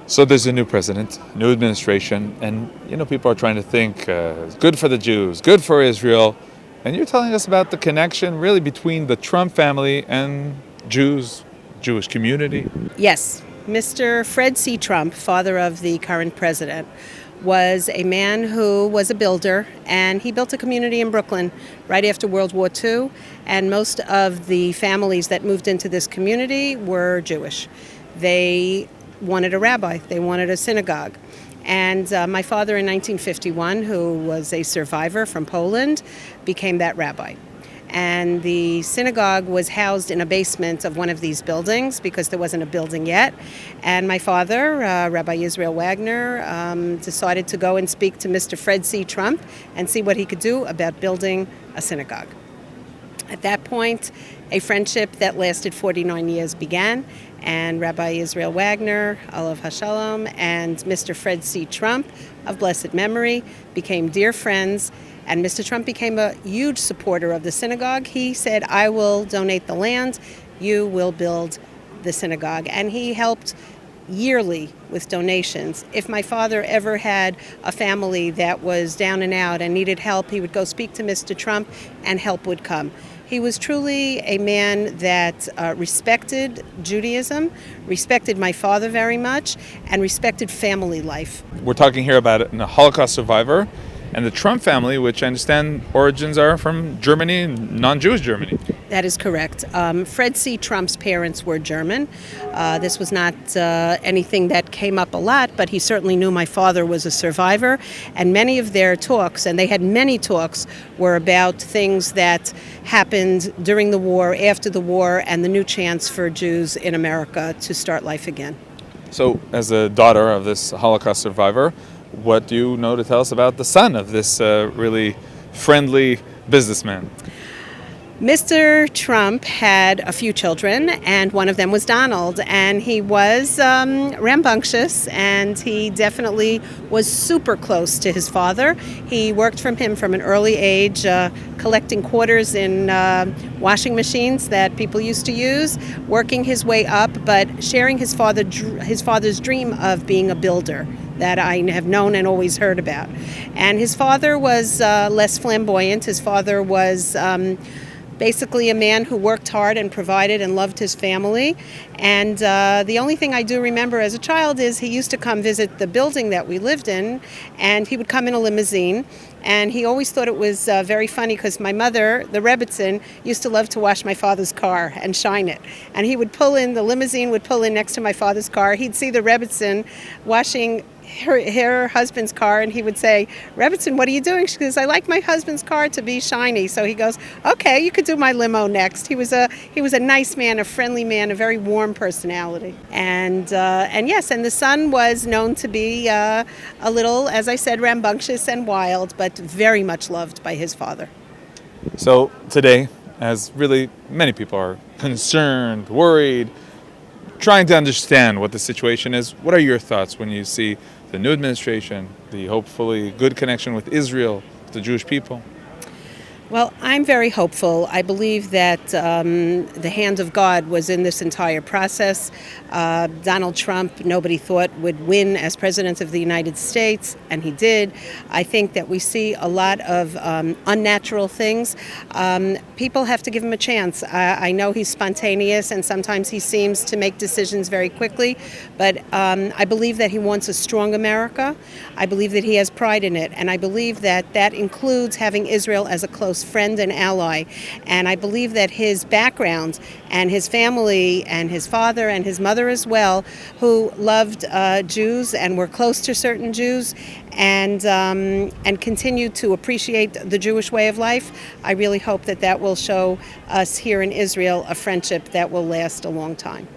So there's a new president, new administration, and people are trying to think good for the Jews, good for Israel, and you're telling us about the connection really between the Trump family and Jews, Jewish community. Yes, Mr. Fred C. Trump, father of the current president, was a man who was a builder, and he built a community in Brooklyn right after World War II, and most of the families that moved into this community were Jewish. They wanted a rabbi, they wanted a synagogue. And my father in 1951, who was a survivor from Poland, became that rabbi. And the synagogue was housed in a basement of one of these buildings because there wasn't a building yet. And my father, Rabbi Israel Wagner, decided to go and speak to Mr. Fred C. Trump and see what he could do about building a synagogue. At that point, a friendship that lasted 49 years began, and Rabbi Israel Wagner, Olav Hashalom, and Mr. Fred C. Trump, of blessed memory, became dear friends, and Mr. Trump became a huge supporter of the synagogue. He said, "I will donate the land, you will build the synagogue," and he helped yearly with donations. If my father ever had a family that was down and out and needed help, he would go speak to Mr. Trump and help would come. He was truly a man that respected Judaism, respected my father very much, and respected family life. We're talking here about a Holocaust survivor and the Trump family, which I understand origins are from Germany, non-Jewish Germany. That is correct. Fred C. Trump's parents were German. This was not anything that came up a lot, but he certainly knew my father was a survivor. And many of their talks, and they had many talks, were about things that happened during the war, after the war, and the new chance for Jews in America to start life again. So, as a daughter of this Holocaust survivor, what do you know to tell us about the son of this really friendly businessman? Mr. Trump had a few children, and one of them was Donald, and he was rambunctious, and he definitely was super close to his father. He worked from him from an early age, collecting quarters in washing machines that people used to use, working his way up, but sharing his father's dream of being a builder that I have known and always heard about. And his father was less flamboyant. His father was basically a man who worked hard and provided and loved his family. And the only thing I do remember as a child is he used to come visit the building that we lived in, and he would come in a limousine. And he always thought it was very funny because my mother, the Rebbitzin, used to love to wash my father's car and shine it. And he would pull in, the limousine would pull in next to my father's car. He'd see the Rebbitzin washing her husband's car, and he would say, "Rebbitzin, what are you doing?" She goes, "I like my husband's car to be shiny." So he goes, "Okay, you could do my limo next." He was a nice man, a friendly man, a very warm personality. And yes, and the son was known to be a little, as I said, rambunctious and wild, but very much loved by his father. So today, as really many people are concerned, worried, trying to understand what the situation is, what are your thoughts when you see the new administration, the hopefully good connection with Israel, the Jewish people? Well, I'm very hopeful. I believe that the hand of God was in this entire process. Donald Trump, nobody thought would win as President of the United States, and he did. I think that we see a lot of unnatural things. People have to give him a chance. I know he's spontaneous, and sometimes he seems to make decisions very quickly, but I believe that he wants a strong America. I believe that he has pride in it, and I believe that that includes having Israel as a close friend and ally. And I believe that his background and his family and his father and his mother as well, who loved Jews and were close to certain Jews and continue to appreciate the Jewish way of life, I really hope that that will show us here in Israel a friendship that will last a long time.